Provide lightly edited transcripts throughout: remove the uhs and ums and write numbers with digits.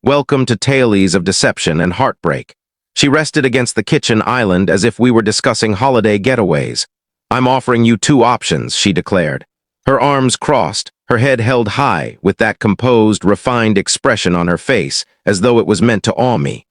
Welcome to Tales of Deception and Heartbreak. She rested against the kitchen island as if we were discussing holiday getaways. I'm offering you two options, she declared. Her arms crossed, her head held high, with that composed, refined expression on her face, as though it was meant to awe me.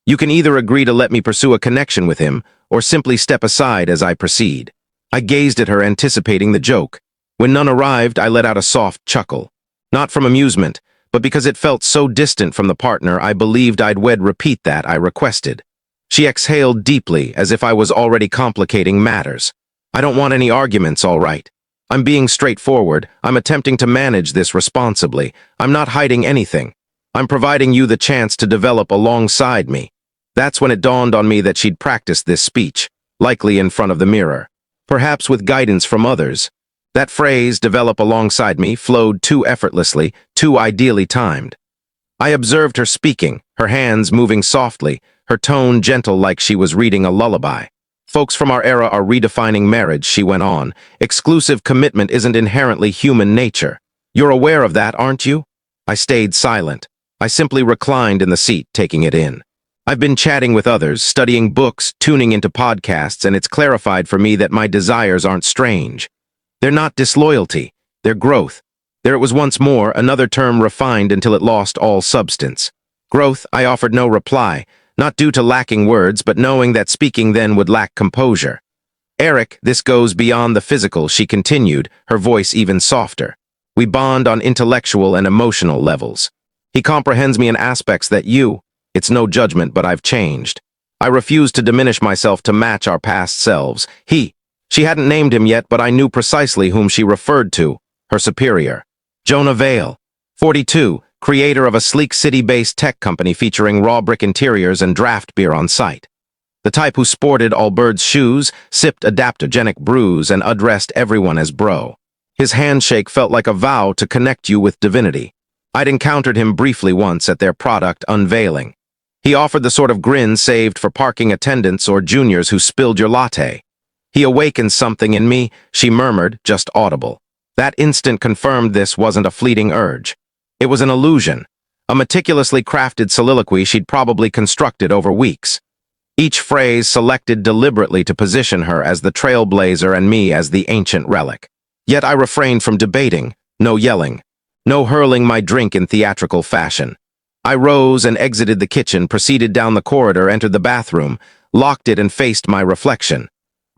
You can either agree to let me pursue a connection with him, or simply step aside as I proceed. I gazed at her, anticipating the joke. When none arrived, I let out a soft chuckle. Not from amusement, but because it felt so distant from the partner I believed I'd wed. Repeat that, I requested. She exhaled deeply, as if I was already complicating matters. I don't want any arguments, all right. I'm being straightforward. I'm attempting to manage this responsibly. I'm not hiding anything. I'm providing you the chance to develop alongside me. That's when it dawned on me that she'd practiced this speech, likely in front of the mirror. Perhaps with guidance from others. That phrase, develop alongside me, flowed too effortlessly, too ideally timed. I observed her speaking, her hands moving softly, her tone gentle like she was reading a lullaby. Folks from our era are redefining marriage, she went on. Exclusive commitment isn't inherently human nature. You're aware of that, aren't you? I stayed silent. I simply reclined in the seat, taking it in. I've been chatting with others, studying books, tuning into podcasts, and it's clarified for me that my desires aren't strange. They're not disloyalty, they're growth. There it was once more, another term refined until it lost all substance. Growth, I offered no reply, not due to lacking words, but knowing that speaking then would lack composure. Eric, this goes beyond the physical, she continued, her voice even softer. We bond on intellectual and emotional levels. He comprehends me in aspects that it's no judgment, but I've changed. I refuse to diminish myself to match our past selves. She hadn't named him yet, but I knew precisely whom she referred to, her superior. Jonah Vale, 42, creator of a sleek city-based tech company featuring raw brick interiors and draft beer on site. The type who sported Allbirds shoes, sipped adaptogenic brews, and addressed everyone as bro. His handshake felt like a vow to connect you with divinity. I'd encountered him briefly once at their product unveiling. He offered the sort of grin saved for parking attendants or juniors who spilled your latte. He awakened something in me, she murmured, just audible. That instant confirmed this wasn't a fleeting urge. It was an illusion, a meticulously crafted soliloquy she'd probably constructed over weeks. Each phrase selected deliberately to position her as the trailblazer and me as the ancient relic. Yet I refrained from debating, no yelling, no hurling my drink in theatrical fashion. I rose and exited the kitchen, proceeded down the corridor, entered the bathroom, locked it and faced my reflection.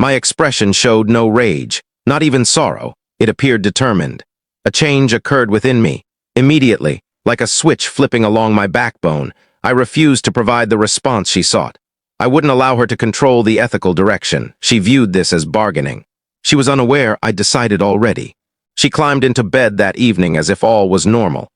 My expression showed no rage, not even sorrow. It appeared determined. A change occurred within me. Immediately, like a switch flipping along my backbone, I refused to provide the response she sought. I wouldn't allow her to control the ethical direction. She viewed this as bargaining. She was unaware I'd decided already. She climbed into bed that evening as if all was normal.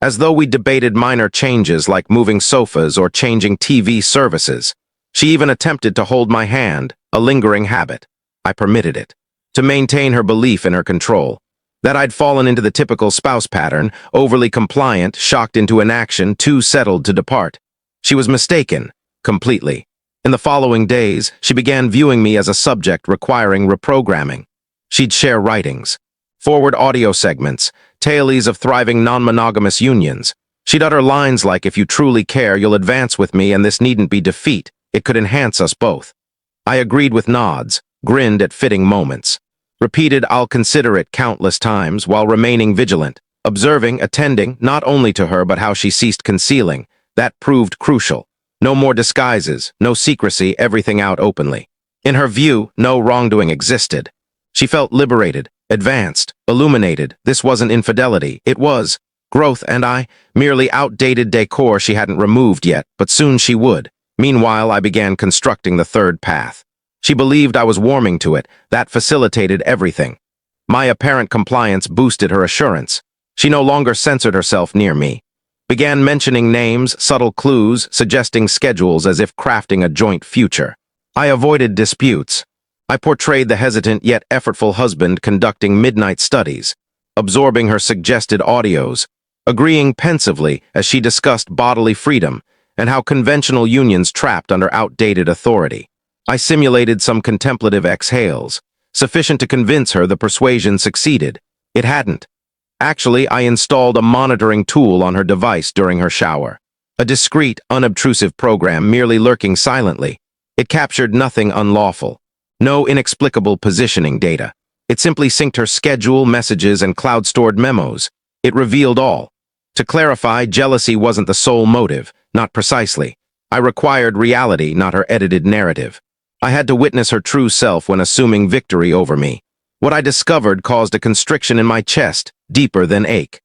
As though we debated minor changes like moving sofas or changing TV services. She even attempted to hold my hand, a lingering habit. I permitted it. To maintain her belief in her control. That I'd fallen into the typical spouse pattern, overly compliant, shocked into inaction, too settled to depart. She was mistaken, completely. In the following days, she began viewing me as a subject requiring reprogramming. She'd share writings, forward audio segments, tales of thriving non-monogamous unions. She'd utter lines like, if you truly care, you'll advance with me, and this needn't be defeat. It could enhance us both. I agreed with nods, grinned at fitting moments. Repeated I'll consider it countless times while remaining vigilant, observing, attending, not only to her but how she ceased concealing. That proved crucial. No more disguises, no secrecy, everything out openly. In her view, no wrongdoing existed. She felt liberated, advanced, illuminated. This wasn't infidelity, it was growth, and merely outdated decor she hadn't removed yet, but soon she would. Meanwhile, I began constructing the third path. She believed I was warming to it. That facilitated everything. My apparent compliance boosted her assurance. She no longer censored herself near me. Began mentioning names, subtle clues, suggesting schedules as if crafting a joint future. I avoided disputes. I portrayed the hesitant yet effortful husband conducting midnight studies, absorbing her suggested audios, agreeing pensively as she discussed bodily freedom and how conventional unions trapped under outdated authority. I simulated some contemplative exhales, sufficient to convince her the persuasion succeeded. It hadn't. Actually, I installed a monitoring tool on her device during her shower. A discreet, unobtrusive program merely lurking silently. It captured nothing unlawful. No inexplicable positioning data. It simply synced her schedule, messages, and cloud-stored memos. It revealed all. To clarify, jealousy wasn't the sole motive, not precisely. I required reality, not her edited narrative. I had to witness her true self when assuming victory over me. What I discovered caused a constriction in my chest, deeper than ache.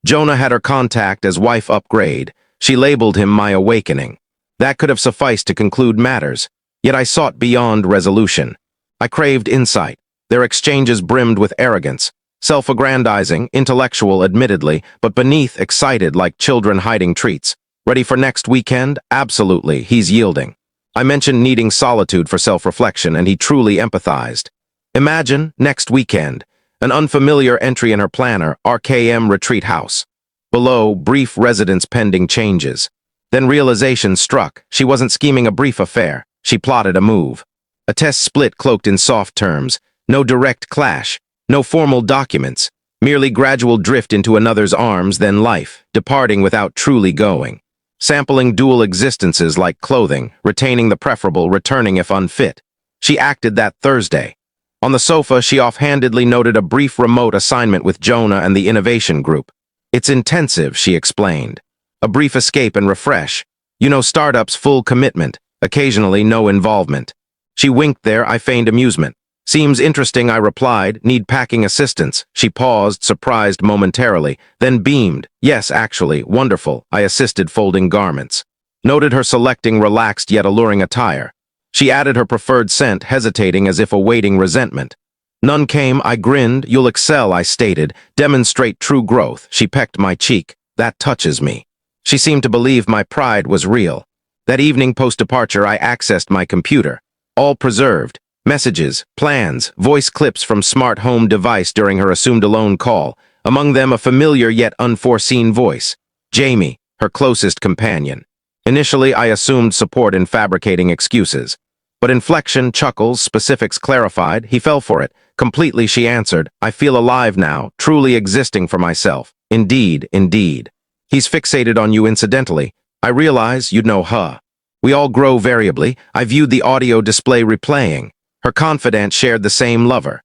Jonah had her contact as wife upgrade. She labeled him my awakening. That could have sufficed to conclude matters, yet I sought beyond resolution. I craved insight. Their exchanges brimmed with arrogance, self-aggrandizing, intellectual admittedly, but beneath excited like children hiding treats. Ready for next weekend? Absolutely, he's yielding. I mentioned needing solitude for self-reflection, and he truly empathized. Imagine, next weekend, an unfamiliar entry in her planner, RKM Retreat House. Below, brief residence pending changes. Then realization struck. She wasn't scheming a brief affair. She plotted a move. A test split cloaked in soft terms. No direct clash. No formal documents. Merely gradual drift into another's arms, then life, departing without truly going. Sampling dual existences like clothing, retaining the preferable, returning if unfit. She acted that Thursday. On the sofa, she offhandedly noted a brief remote assignment with Jonah and the Innovation Group. It's intensive, she explained. A brief escape and refresh. You know, startups full commitment, occasionally no involvement. She winked there, I feigned amusement. Seems interesting, I replied. Need packing assistance. She paused, surprised momentarily, then beamed. Yes, actually, wonderful. I assisted folding garments. Noted her selecting relaxed yet alluring attire. She added her preferred scent, hesitating as if awaiting resentment. None came, I grinned. You'll excel, I stated. Demonstrate true growth. She pecked my cheek. That touches me. She seemed to believe my pride was real. That evening post-departure, I accessed my computer. All preserved. Messages, plans, voice clips from smart home device during her assumed alone call. Among them a familiar yet unforeseen voice. Jamie, her closest companion. Initially, I assumed support in fabricating excuses. But inflection, chuckles, specifics clarified. He fell for it. Completely, she answered. I feel alive now, truly existing for myself. Indeed, indeed. He's fixated on you incidentally. I realize you'd know her. We all grow variably. I viewed the audio display replaying. Her confidant shared the same lover.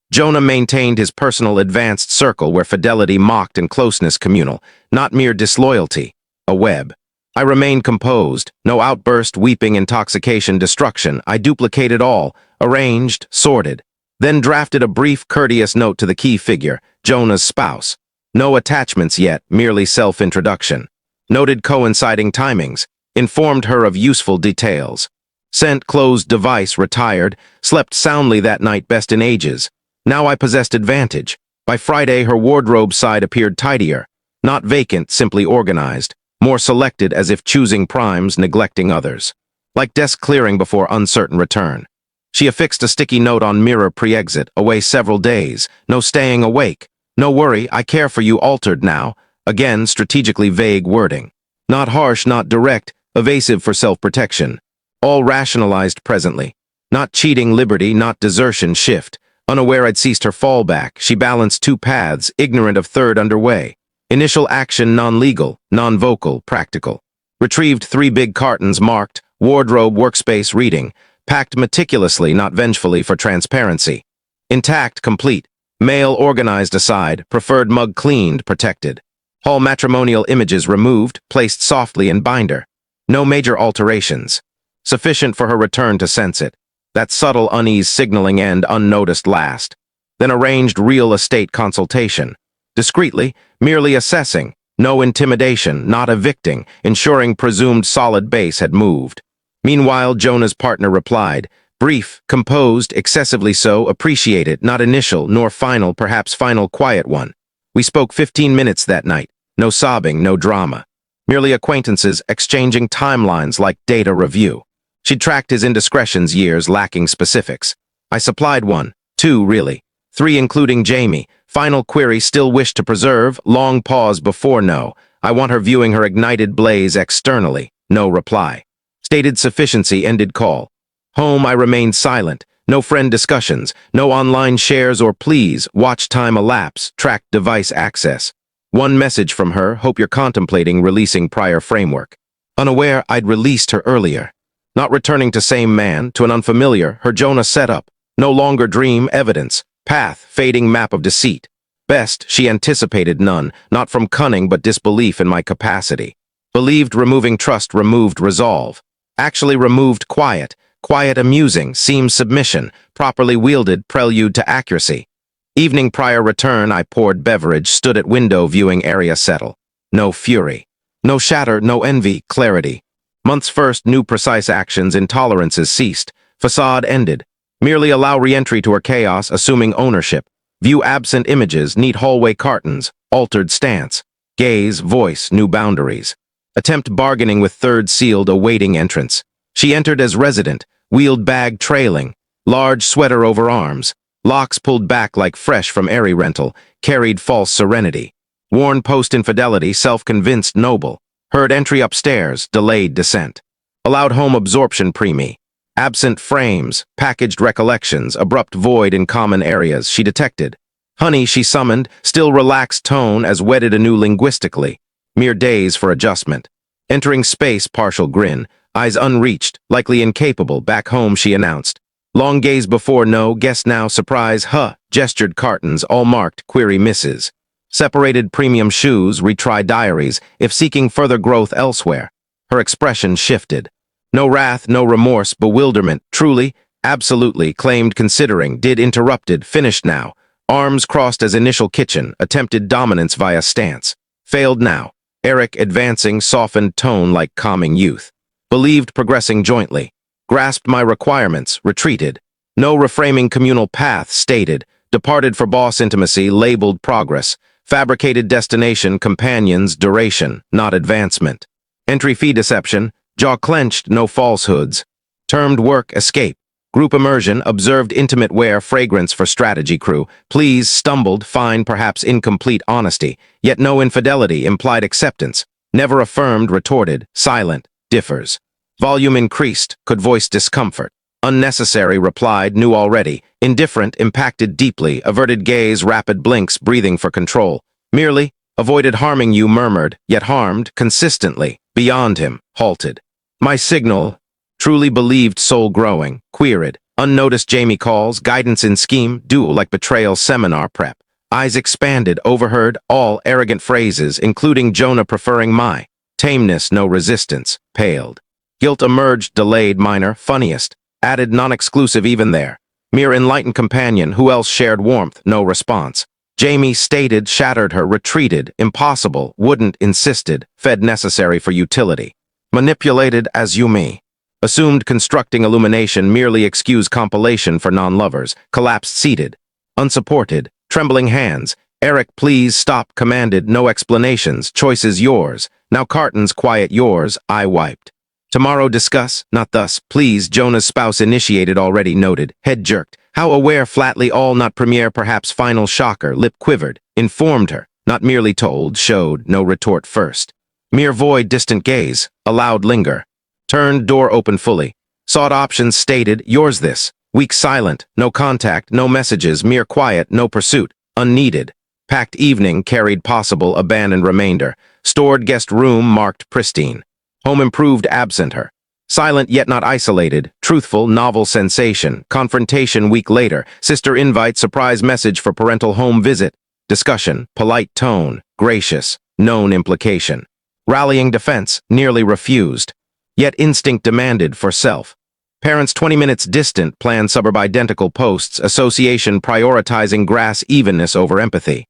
Jonah maintained his personal advanced circle where fidelity mocked and closeness communal, not mere disloyalty. A web. I remained composed. No outburst, weeping, intoxication, destruction. I duplicated all, arranged, sorted. Then drafted a brief, courteous note to the key figure, Jonah's spouse. No attachments yet, merely self-introduction. Noted coinciding timings. Informed her of useful details. Sent closed device retired, slept soundly that night best in ages. Now I possessed advantage. By Friday her wardrobe side appeared tidier. Not vacant, simply organized. More selected as if choosing primes, neglecting others. Like desk clearing before uncertain return. She affixed a sticky note on mirror pre-exit, away several days. No staying awake. No worry, I care for you altered now. Again, strategically vague wording. Not harsh, not direct, evasive for self-protection. All rationalized presently. Not cheating liberty, not desertion shift. Unaware I'd ceased her fallback, she balanced two paths, ignorant of third underway. Initial action non-legal, non-vocal, practical. Retrieved 3 big cartons marked, wardrobe, workspace, reading. Packed meticulously, not vengefully for transparency. Intact, complete. Mail organized aside, preferred mug cleaned, protected. All matrimonial images removed, placed softly in binder. No major alterations. Sufficient for her return to sense it. That subtle unease signaling end unnoticed last. Then arranged real estate consultation. Discreetly, merely assessing. No intimidation, not evicting, ensuring presumed solid base had moved. Meanwhile, Jonah's partner replied. Brief, composed, excessively so, appreciated, not initial, nor final, perhaps final quiet one. We spoke 15 minutes that night. No sobbing, no drama. Merely acquaintances exchanging timelines like data review. She'd tracked his indiscretions years, lacking specifics. I supplied 1, 2 really, 3 including Jamie. Final query still wished to preserve, long pause before no. I want her viewing her ignited blaze externally. No reply. Stated sufficiency ended call. Home I remained silent. No friend discussions, no online shares or pleas, watch time elapse, tracked device access. One message from her, hope you're contemplating releasing prior framework. unaware I'd released her earlier. Not returning to same man, to an unfamiliar, her Jonah setup. No longer dream, evidence, path, fading map of deceit. Best, she anticipated none, not from cunning but disbelief in my capacity. Believed removing trust removed resolve. Actually removed quiet, quiet amusing, seems submission, properly wielded prelude to accuracy. Evening prior return, I poured beverage, stood at window viewing area settle. No fury. No shatter, no envy, clarity. Months first, new precise actions, intolerances ceased. Facade ended. Merely allow re-entry to her chaos, assuming ownership. View absent images, neat hallway cartons, altered stance. Gaze, voice, new boundaries. Attempt bargaining with third sealed, awaiting entrance. She entered as resident, wheeled bag trailing, large sweater over arms. Locks pulled back like fresh from airy rental, carried false serenity. Worn post-infidelity, self-convinced noble. Heard entry upstairs, delayed descent. Allowed home absorption preemie. Absent frames, packaged recollections, abrupt void in common areas she detected. Honey she summoned, still relaxed tone as wedded anew linguistically. Mere days for adjustment. Entering space, partial grin. Eyes unreached, likely incapable, back home she announced. Long gaze before no, guess now, surprise, gestured cartons, all marked, query misses. Separated premium shoes, retry diaries, if seeking further growth elsewhere. Her expression shifted. No wrath, no remorse, bewilderment, truly, absolutely, claimed considering, did interrupted, finished now. Arms crossed as initial kitchen, attempted dominance via stance. Failed now. Eric advancing, softened tone like calming youth. Believed progressing jointly. Grasped my requirements, retreated. No reframing communal path, stated. Departed for boss intimacy, labeled progress. Fabricated destination, companions, duration, not advancement. Entry fee deception, jaw clenched, no falsehoods. Termed work, escape. Group immersion, observed intimate wear, fragrance for strategy crew. Please, stumbled, fine, perhaps incomplete honesty. Yet no infidelity, implied acceptance. Never affirmed, retorted, silent, differs. Volume increased, could voice discomfort. Unnecessary, replied, knew already. Indifferent, impacted deeply, averted gaze, rapid blinks, breathing for control. Merely, avoided harming you, murmured, yet harmed, consistently. Beyond him, halted. My signal, truly believed soul growing, queried. Unnoticed Jamie calls, guidance in scheme, dual like betrayal seminar prep. Eyes expanded, overheard, all arrogant phrases, including Jonah preferring my. Tameness, no resistance, paled. Guilt emerged, delayed, minor, funniest. Added non-exclusive even there. Mere enlightened companion, who else shared warmth, no response. Jamie stated, shattered her, retreated, impossible, wouldn't, insisted, fed necessary for utility. Manipulated as you me. Assumed constructing illumination, merely excuse compilation for non-lovers, collapsed seated. Unsupported, trembling hands. Eric, please stop, commanded, no explanations, choices yours. Now cartons, quiet yours, I wiped. Tomorrow discuss, not thus, please, Jonah's spouse initiated already noted, head jerked. How aware, flatly all not premiere, perhaps final shocker, lip quivered, informed her, not merely told, showed, no retort first. Mere void, distant gaze, allowed linger. Turned, door open fully. Sought options, stated, yours this. Weak silent, no contact, no messages, mere quiet, no pursuit, unneeded. Packed evening, carried possible, abandoned remainder. Stored guest room, marked pristine. Home improved, absent her. Silent yet not isolated, truthful, novel sensation, confrontation week later, sister invite, surprise message for parental home visit, discussion, polite tone, gracious, known implication. Rallying defense, nearly refused. Yet instinct demanded for self. Parents 20 minutes distant, plan suburb identical posts, association prioritizing grass evenness over empathy.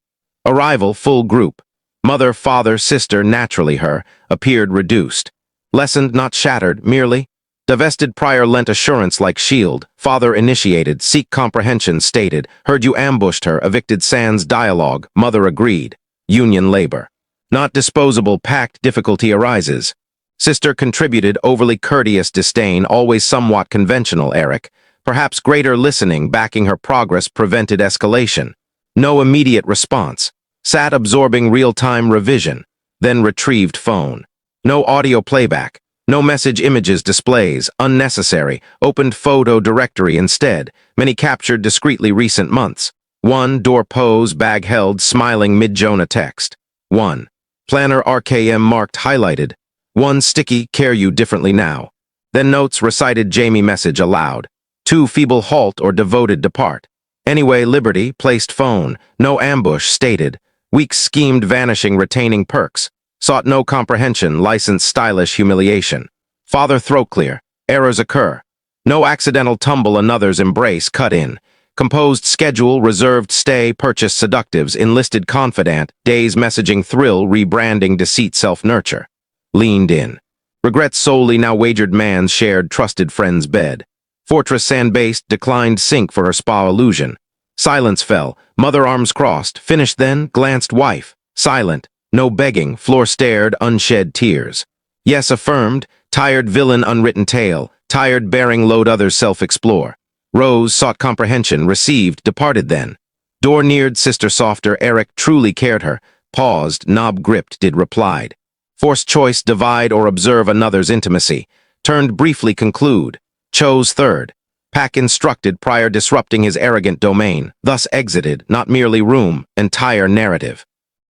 Arrival, full group. Mother, father, sister, naturally her, appeared reduced. Lessened, not shattered, merely. Divested prior lent assurance like shield. Father initiated, seek comprehension stated. Heard you ambushed her, evicted sans dialogue. Mother agreed. Union labor. Not disposable, packed difficulty arises. Sister contributed, overly courteous disdain, always somewhat conventional, Eric. Perhaps greater listening, backing her progress, prevented escalation. No immediate response. Sat absorbing real-time revision. Then retrieved phone. No audio playback. No message images displays. Unnecessary. Opened photo directory instead. Many captured discreetly recent months. 1. Door pose, bag held, smiling mid-Jonah text. 1. Planner RKM marked highlighted. One sticky, care you differently now. Then notes recited Jamie message aloud. Two feeble halt or devoted depart. Anyway, Liberty, placed phone. No ambush, stated. Weeks schemed vanishing, retaining perks. Sought no comprehension, licensed stylish humiliation. Father throat clear. Errors occur. No accidental tumble, another's embrace, cut in. Composed schedule, reserved stay, purchase seductives, enlisted confidant, days messaging thrill, rebranding deceit, self-nurture. Leaned in. Regrets solely, now wagered man's shared trusted friend's bed. Fortress sand-based, declined sink for her spa illusion. Silence fell, mother arms crossed, finished then, glanced wife. Silent, no begging, floor stared, unshed tears. Yes, affirmed, tired villain unwritten tale, tired bearing load others self-explore. Rose sought comprehension, received, departed then. Door neared, sister softer, Eric truly cared her, paused, knob gripped, did replied. Forced choice, divide or observe another's intimacy. Turned briefly conclude. Chose third. Pack instructed prior disrupting his arrogant domain. Thus exited, not merely room, entire narrative.